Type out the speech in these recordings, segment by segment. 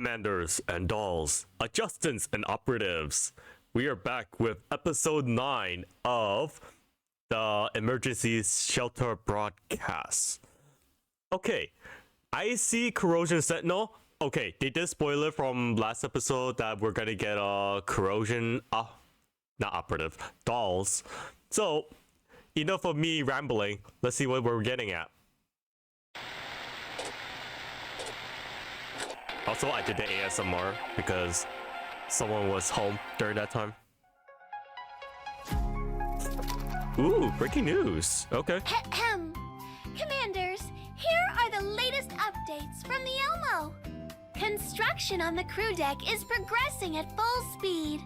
Commanders and dolls, adjustants and operatives. We are back with episode 9 of the emergency shelter broadcast. Okay, I see corrosion sentinel. Okay, they did spoil it from last episode that we're gonna get a corrosion, not operative, dolls. So, enough of me rambling. Let's see what we're getting at. Also, I did the ASMR because someone was home during that time. Ooh, breaking news. Okay. Commanders, here are the latest updates from the Elmo. Construction on the crew deck is progressing at full speed.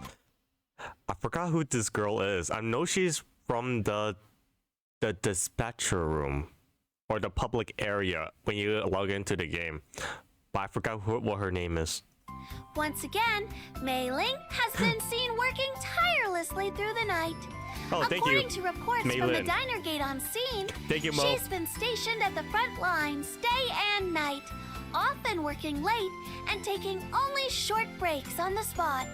I forgot who this girl is. I know she's from the dispatcher room or the public area when you log into the game. But I forgot what her name is. Once again, Beilan has been seen working tirelessly through the night. Oh, thank According you, to reports Beilan. from the diner gate on scene, Thank you, Mo. she's been stationed at the front lines day and night, often working late and taking only short breaks on the spot.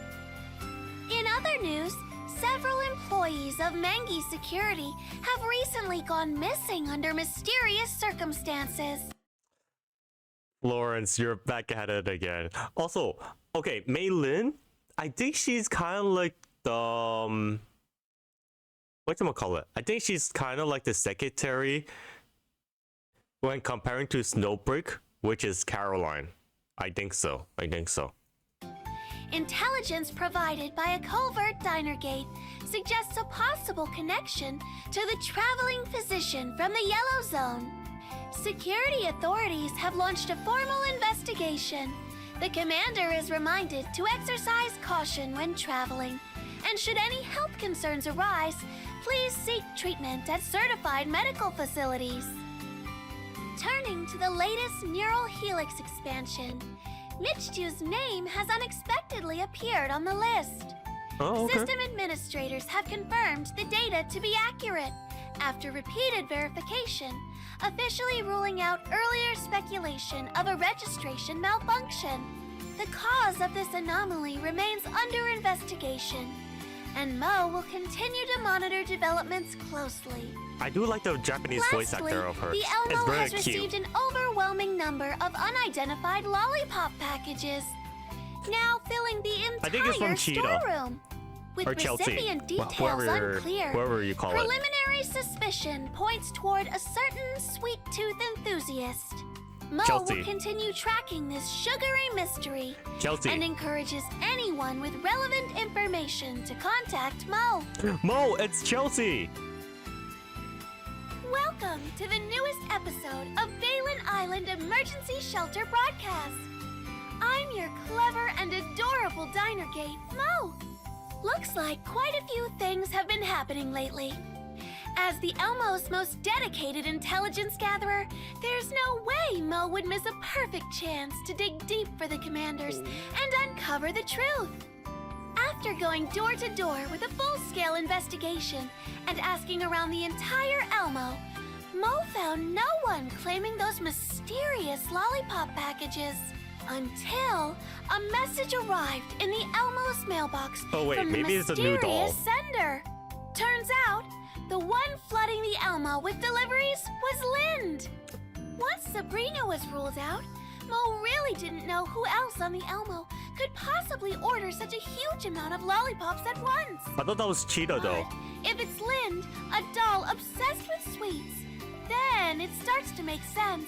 In other news, several employees of Mangi Security have recently gone missing under mysterious circumstances. Lawrence, you're back at it again. Also, okay, Beilan, I think she's kind of like the whatchamacallit? I think she's kind of like the secretary when comparing to Snowbrick, which is Caroline. I think so. Intelligence provided by a covert diner gate suggests a possible connection to the traveling physician from the Yellow Zone. Security authorities have launched a formal investigation. The commander is reminded to exercise caution when traveling, and should any health concerns arise, please seek treatment at certified medical facilities. Turning to the latest Neural Helix expansion, Michju's name has unexpectedly appeared on the list. Oh, okay. System administrators have confirmed the data to be accurate after repeated verification, officially ruling out earlier speculation of a registration malfunction. The cause of this anomaly remains under investigation, and Mo will continue to monitor developments closely. I do like the Japanese voice actor of her. The It's Elmo very has cute. received an overwhelming number of unidentified lollipop packages, now filling the I think it's from entire Cheetah. storeroom. With Or Chelsea. recipient details Whoever unclear, you call it. preliminary suspicion points toward a certain sweet tooth enthusiast. Mo Chelsea. will continue tracking this sugary mystery Chelsea. and encourages anyone with relevant information to contact Mo. Mo, it's Chelsea. Welcome to the newest episode of Beilan Island Emergency Shelter Broadcast. I'm your clever and adorable diner gate, Mo. Looks like quite a few things have been happening lately. As the Elmo's most dedicated intelligence gatherer, there's no way Mo would miss a perfect chance to dig deep for the commanders and uncover the truth. After going door to door with a full-scale investigation and asking around the entire Elmo, Mo found no one claiming those mysterious lollipop packages until a message arrived in the Elmo's mailbox Oh, wait, from the maybe it's a new doll. mysterious sender. Turns out, the one flooding the Elmo with deliveries was Lind. Once Sabrina was ruled out, Mo really didn't know who else on the Elmo could possibly order such a huge amount of lollipops at once. I thought that was Cheetah though. But if it's Lind, a doll obsessed with sweets, then it starts to make sense.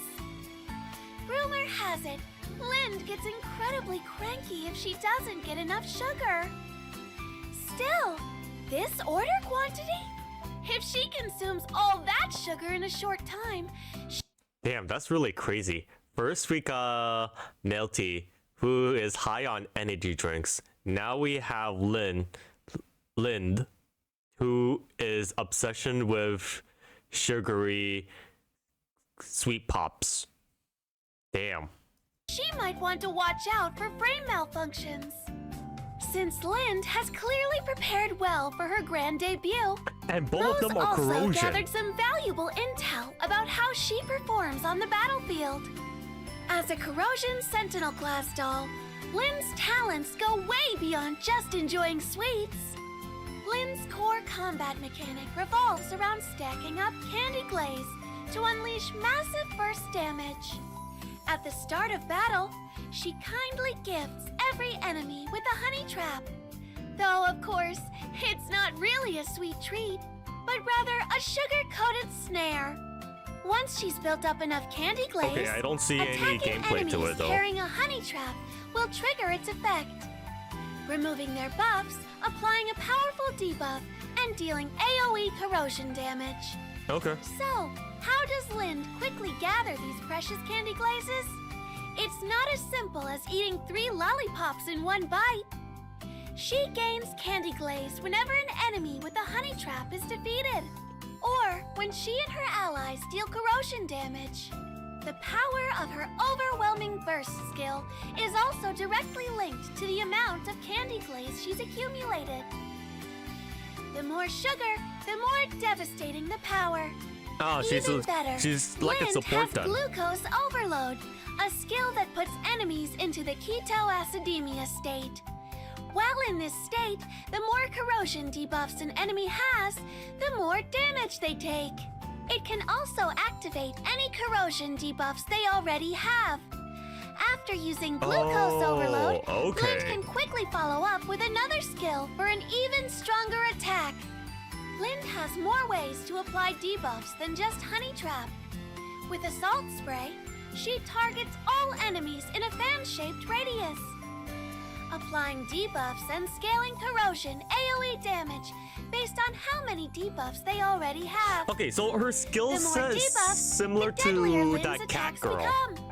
Rumor has it, Lind gets incredibly cranky if she doesn't get enough sugar. Still, this order quantity? If she consumes all that sugar in a short time, Damn, that's really crazy. First we got Melty, who is high on energy drinks. Now we have Lind, who is obsession with sugary sweet pops. Damn. she might want to watch out for frame malfunctions. Since Lind has clearly prepared well for her grand debut, And both of them are also corrosion. gathered some valuable intel about how she performs on the battlefield. As a Corrosion Sentinel class doll, Lynn's talents go way beyond just enjoying sweets. Lynn's core combat mechanic revolves around stacking up candy glaze to unleash massive burst damage. At the start of battle, she kindly gifts every enemy with a honey trap. Though, of course, it's not really a sweet treat, but rather a sugar-coated snare. Once she's built up enough candy glaze, Okay, I don't see any attacking gameplay to enemies it though. carrying a honey trap will trigger its effect, removing their buffs, applying a powerful debuff, and dealing AoE corrosion damage. Okay. So, how does Lind quickly gather these precious candy glazes? It's not as simple as eating 3 lollipops in one bite. She gains candy glaze whenever an enemy with a honey trap is defeated, or when she and her allies deal corrosion damage. The power of her overwhelming burst skill is also directly linked to the amount of candy glaze she's accumulated. The more sugar, the more devastating the power. Oh, Even better, she's like a Lind support has then. glucose overload, a skill that puts enemies into the ketoacidemia state. While in this state, the more corrosion debuffs an enemy has, the more damage they take. It can also activate any corrosion debuffs they already have. After using glucose overload, okay. Lind can quickly follow up with another skill for an even stronger attack. Lind has more ways to apply debuffs than just Honey Trap. With Assault Spray, she targets all enemies in a fan-shaped radius, applying debuffs and scaling corrosion AoE damage based on how many debuffs they already have. Okay, so her skill The more set is debuffs, similar the deadlier to Lynn's that cat attacks girl. become.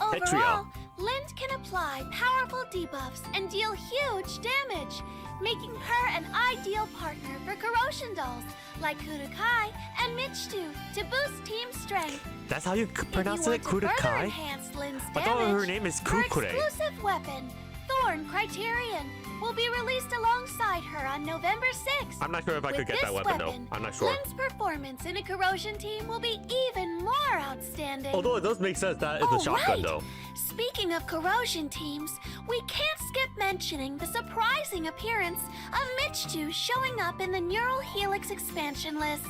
Overall, Petria. Lind can apply powerful debuffs and deal huge damage, making her an ideal partner for corrosion dolls like Kurukai and Michtu to boost team strength. That's how you pronounce it, If you want to further Kurukai? enhance Lynn's I thought damage, her name is her Kukure. exclusive weapon, Thorn Criterion, will be released alongside her on November 6th. I'm not sure if I could With get this that weapon though. I'm not sure. Lynn's performance in a corrosion team will be even more outstanding. Although it does make sense that it's a shotgun right. though. Speaking of corrosion teams, we can't skip mentioning the surprising appearance of Michtu showing up in the Neural Helix expansion list.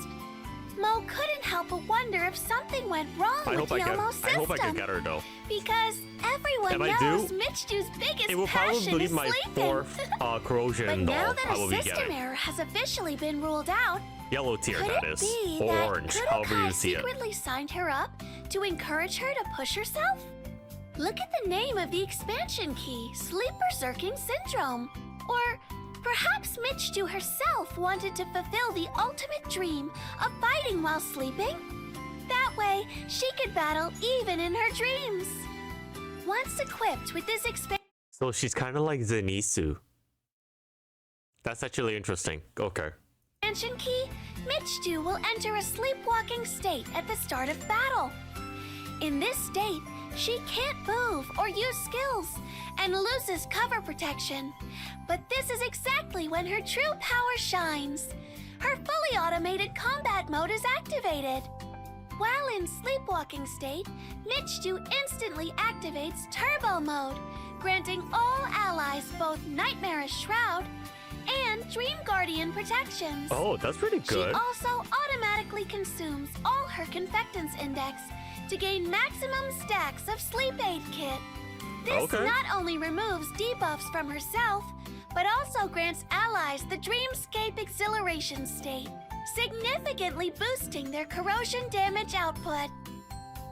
Mo couldn't help but wonder if something went wrong I with hope I Yomo's system. I hope I can get her though. Because everyone If I knows do, Michtu's biggest It will passion probably be is my sleeping. 4th corrosion But doll now that I will a be system getting. error has officially been ruled out, Yellow tier, could that it is. be Or that orange, however you Kurukai see it. secretly signed her up to encourage her to push herself? Look at the name of the expansion key, Sleep Berserking Syndrome. Or perhaps Michtu herself wanted to fulfill the ultimate dream of fighting while sleeping? That way, she could battle even in her dreams. Once equipped with this So she's kind of like Zenitsu. That's actually interesting. Okay. expansion key, Michtu will enter a sleepwalking state at the start of battle. In this state, she can't move or use skills and loses cover protection. But this is exactly when her true power shines. Her fully automated combat mode is activated. While in sleepwalking state, Michtu instantly activates Turbo Mode, granting all allies both Nightmarish Shroud and Dream Guardian protections. Oh, that's pretty good. She also automatically consumes all her Confectance Index to gain maximum stacks of Sleep Aid Kit. This Okay. not only removes debuffs from herself, but also grants allies the Dreamscape Exhilaration state, significantly boosting their corrosion damage output.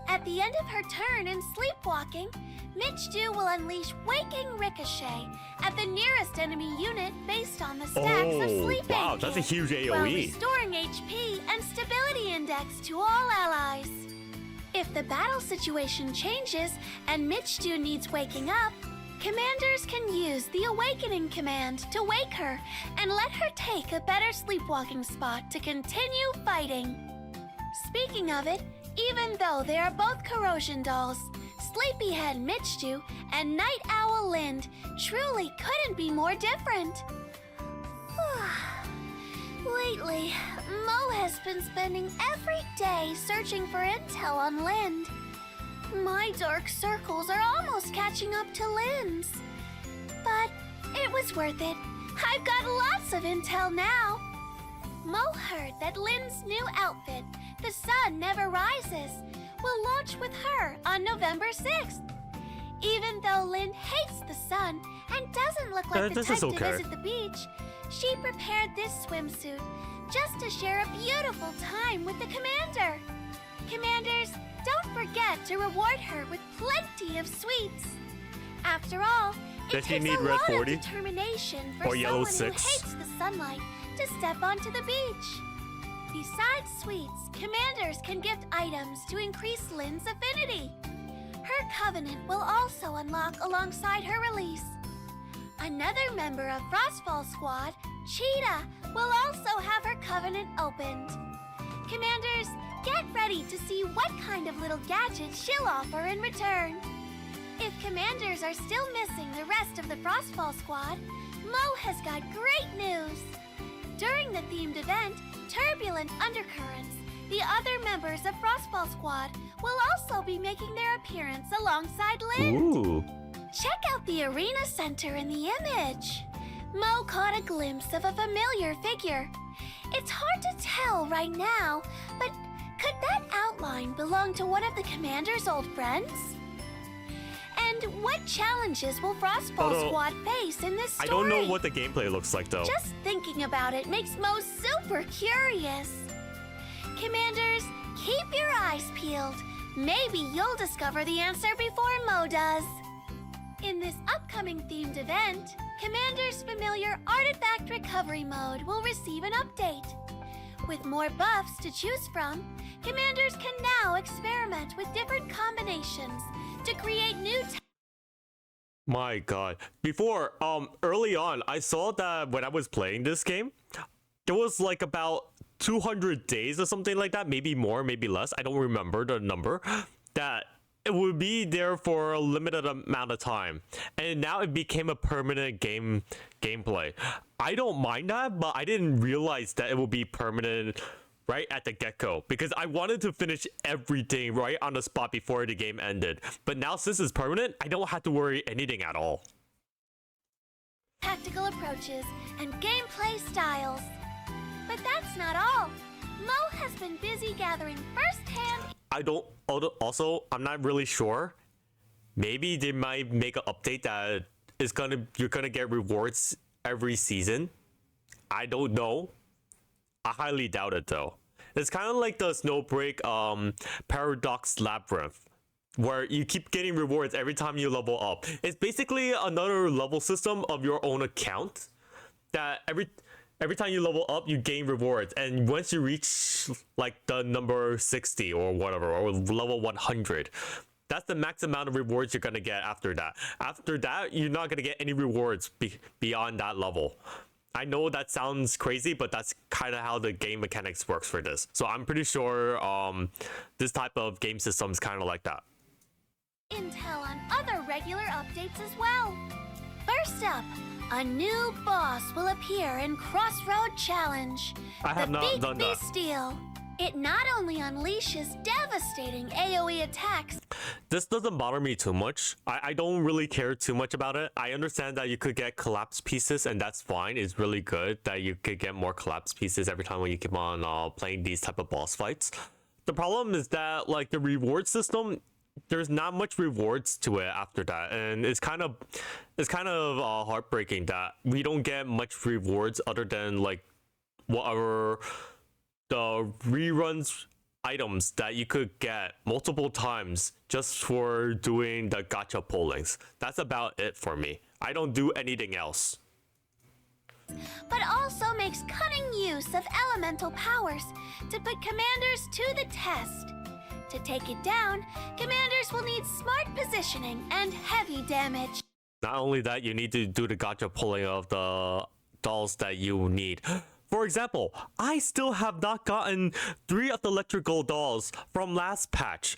At the end of her turn in Sleepwalking, Michtu will unleash Waking Ricochet at the nearest enemy unit based on the stacks of Oh, Sleep wow, Aid that's a Kit, huge while AoE. restoring HP and Stability Index to all allies. If the battle situation changes and Michtu needs waking up, commanders can use the Awakening command to wake her and let her take a better sleepwalking spot to continue fighting. Speaking of it, even though they are both corrosion dolls, Sleepyhead Michtu and Night Owl Lind truly couldn't be more different. Lately, Mo has been spending every day searching for intel on Lind. My dark circles are almost catching up to Lynn's. But it was worth it. I've got lots of intel now. Mo heard that Lynn's new outfit, The Sun Never Rises, will launch with her on November 6th. Even though Lynn hates the sun and doesn't look like the type to visit the beach, she prepared this swimsuit just to share a beautiful time with the commander. Commanders, don't forget to reward her with plenty of sweets. After all, it takes a lot of determination for someone who hates the sunlight to step onto the beach. Besides sweets, commanders can gift items to increase Lynn's affinity. Her covenant will also unlock alongside her release. Another member of Frostfall Squad, Cheetah, will also have her covenant opened. Commanders, get ready to see what kind of little gadgets she'll offer in return. If commanders are still missing the rest of the Frostfall Squad, Mo has got great news. During the themed event, Turbulent Undercurrents, the other members of Frostfall Squad will also be making their appearance alongside Lynn. Ooh. Check out the arena center in the image. Mo caught a glimpse of a familiar figure. It's hard to tell right now, but could that outline belong to one of the commander's old friends? And what challenges will Frostfall Squad face in this story? I don't know what the gameplay looks like, though. Just thinking about it makes Mo super curious. Commanders, keep your eyes peeled. Maybe you'll discover the answer before Mo does. In this upcoming themed event, Commander's familiar Artifact Recovery mode will receive an update. With more buffs to choose from, Commanders can now experiment with different combinations to create new My god. Before, early on, I saw that when I was playing this game, there was like about 200 days or something like that, maybe more, maybe less, I don't remember the number, that it would be there for a limited amount of time, and now it became a permanent gameplay. I don't mind that, but I didn't realize that it would be permanent right at the get-go, because I wanted to finish everything right on the spot before the game ended. But now since it's permanent, I don't have to worry anything at all. Tactical approaches and gameplay styles. But that's not all. Mo has been busy gathering first-hand. I'm not really sure. Maybe they might make an update that you're gonna get rewards every season. I don't know. I highly doubt it though. It's kind of like the Snowbreak Paradox Labyrinth, where you keep getting rewards every time you level up. It's basically another level system of your own account, that every time you level up, you gain rewards, and once you reach like the number 60 or whatever, or level 100, that's the max amount of rewards you're gonna get after that. After that, you're not gonna get any rewards beyond that level. I know that sounds crazy, but that's kind of how the game mechanics works for this. So I'm pretty sure this type of game system is kind of like that. Intel on other regular updates as well. First up, a new boss will appear in Crossroad Challenge. I have not done that. Bestial. It not only unleashes devastating AoE attacks. This doesn't bother me too much. I don't really care too much about it. I understand that you could get collapse pieces, and that's fine. It's really good that you could get more collapse pieces every time when you keep on playing these type of boss fights. The problem is that like the reward system, there's not much rewards to it after that, and it's kind of heartbreaking that we don't get much rewards other than like whatever the reruns items that you could get multiple times just for doing the gacha pullings. That's about it for me. I don't do anything else. But also makes cunning use of elemental powers to put commanders to the test. To take it down, commanders will need smart positioning and heavy damage. Not only that, you need to do the gacha pulling of the dolls that you need. For example, I still have not gotten 3 of the electrical dolls from last patch.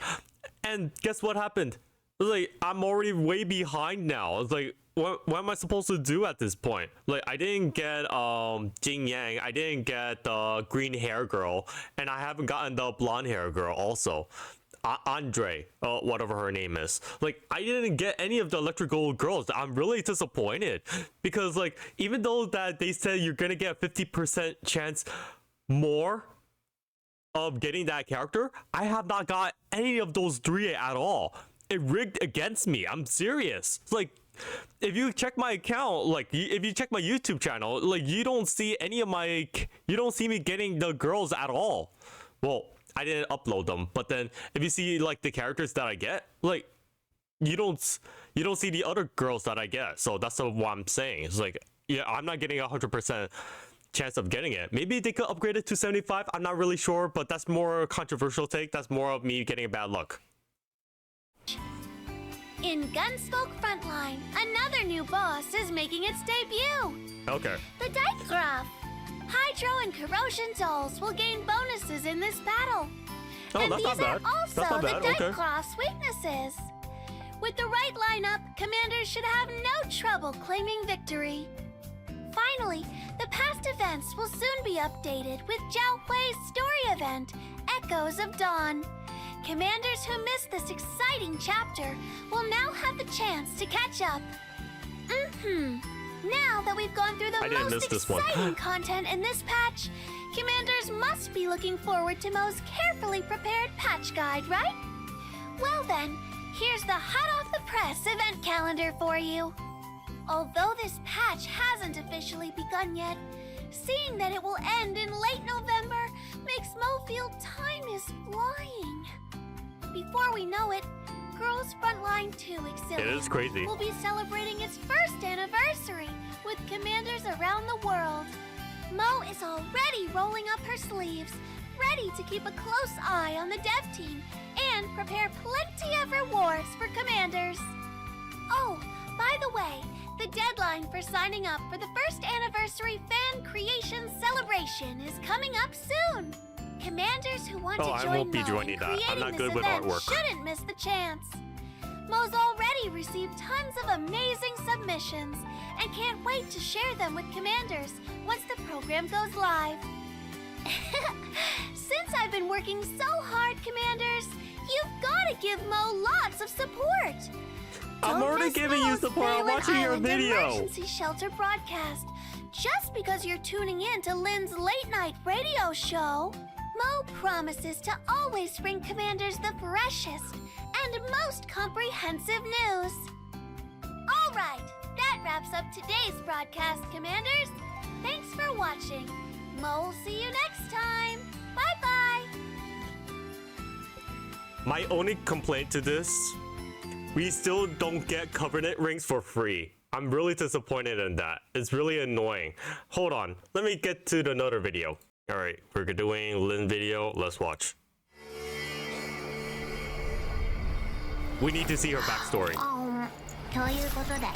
And guess what happened? Like, I'm already way behind now. It's like, what am I supposed to do at this point? Like, I didn't get Jing Yang, I didn't get the green hair girl, and I haven't gotten the blonde hair girl also. Andre, whatever her name is. Like, I didn't get any of the electrical girls. I'm really disappointed because, like, even though that they said you're gonna get 50% chance more of getting that character, I have not got any of those 3 at all. It rigged against me. I'm serious. Like, if you check my account, like, if you check my YouTube channel, like, you don't see me getting the girls at all. Well, I didn't upload them, but then if you see, like, the characters that I get, like, you don't see the other girls that I get. So that's what I'm saying. It's like, yeah, I'm not getting 100% chance of getting it. Maybe they could upgrade it to 75. I'm not really sure, but that's more a controversial take. That's more of me getting a bad luck. In Gunsmoke Frontline, another new boss is making its debut. Okay. The Dyke Graph. Hydro and Corrosion dolls will gain bonuses in this battle. Oh, and that's not these bad. are also That's not bad. the Dyke Okay. Graph's weaknesses. With the right lineup, commanders should have no trouble claiming victory. Finally, the past events will soon be updated with Zhao Hui's story event, Echoes of Dawn. Commanders who missed this exciting chapter will now have the chance to catch up. Now that we've gone through the most exciting content in this patch, commanders must be looking forward to Mo's carefully prepared patch guide, right? Well then, here's the hot-off-the-press event calendar for you. Although this patch hasn't officially begun yet, seeing that it will end in late November makes Mo feel time is flying. Before we know it, Girls Frontline 2 Exilium It is crazy. will be celebrating its first anniversary with commanders around the world. Mo is already rolling up her sleeves, ready to keep a close eye on the dev team and prepare plenty of rewards for commanders. Oh, by the way, the deadline for signing up for the first anniversary fan creation celebration is coming up soon. Commanders who want to join I won't be Mo joining in that. creating I'm not this good with event artwork. shouldn't miss the chance. Mo's already received tons of amazing submissions and can't wait to share them with commanders once the program goes live. Since I've been working so hard, commanders, you've got to give Mo lots of support. I'm already giving you support. I'm watching your video. Emergency shelter broadcast. Just because you're tuning in to Lynn's late night radio show, Mo promises to always bring commanders the freshest and most comprehensive news. All right, that wraps up today's broadcast, commanders. Thanks for watching. Mo will see you next time. Bye-bye. My only complaint to this, we still don't get Covenant rings for free. I'm really disappointed in that. It's really annoying. Hold on, let me get to another video. All right, we're doing Lynn video. Let's watch. We need to see her backstory. ということで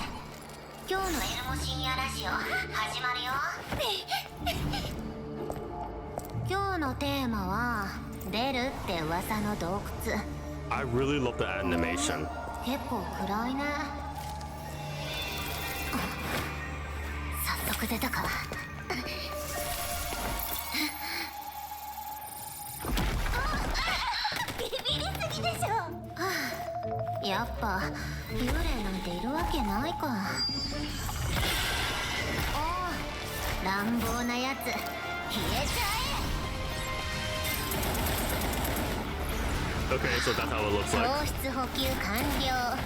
今日のエルモ深夜ラジオ始まるよ今日のテーマは出るって噂の洞窟 I really love the animation. 結構暗いね早速出たかビビりすぎでしょやっぱ幽霊なんているわけないかおう乱暴なやつ消えちゃえ Okay, so that's how it looks 糖 like. 質補給完了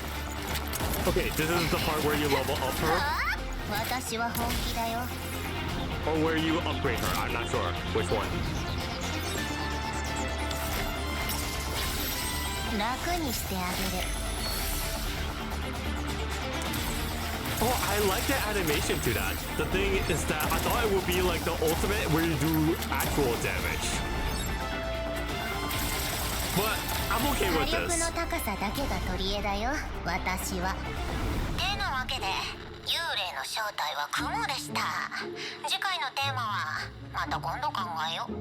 Okay, this is the part where you level up her, 私は本気だよ or where you upgrade her. I'm not sure which one. 楽にしてあげる Oh, I like the animation to that. The thing is that I thought it would be like the ultimate where you do actual damage. But I'm okay 火 with 力 this. の高さだけが取り柄だよ私はてなわけで幽霊の正体は雲でした次回のテーマはまた今度考えよう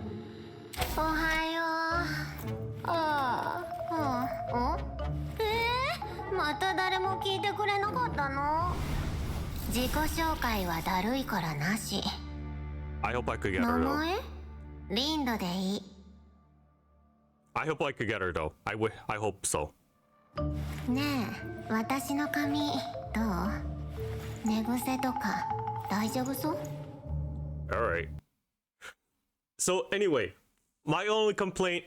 おはようああまた誰も聞いてくれなかったの自己紹介はだるいからなし I hope I could get 名 her though. 前リンドでいい I hope I could get her though. I hope so. ねえ、私の髪どう？寝癖とか大丈夫そう？ Alright. So anyway, my only complaint,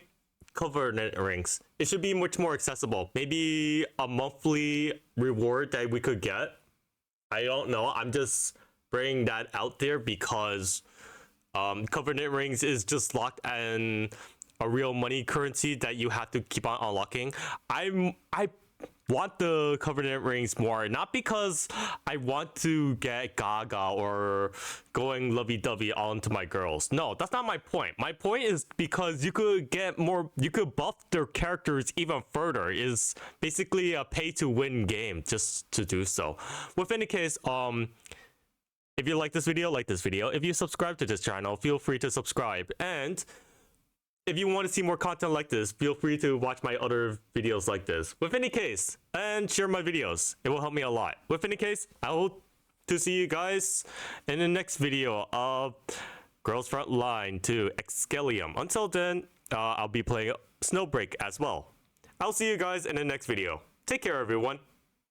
covenant rings. It should be much more accessible. Maybe a monthly reward that we could get. I don't know. I'm just bringing that out there because covenant rings is just locked in a real money currency that you have to keep on unlocking. I want the covenant rings more, not because I want to get gaga or going lovey-dovey onto my girls. No, that's not my point. My point is because you could get more, you could buff their characters even further. It's basically a pay-to-win game just to do so. With any case, if you like this video, like this video. If you subscribe to this channel, feel free to subscribe. And if you want to see more content like this, feel free to watch my other videos like this. With any case, and share my videos. It will help me a lot. With any case, I hope to see you guys in the next video of Girls Frontline to Exilium. Until then, I'll be playing Snowbreak as well. I'll see you guys in the next video. Take care, everyone.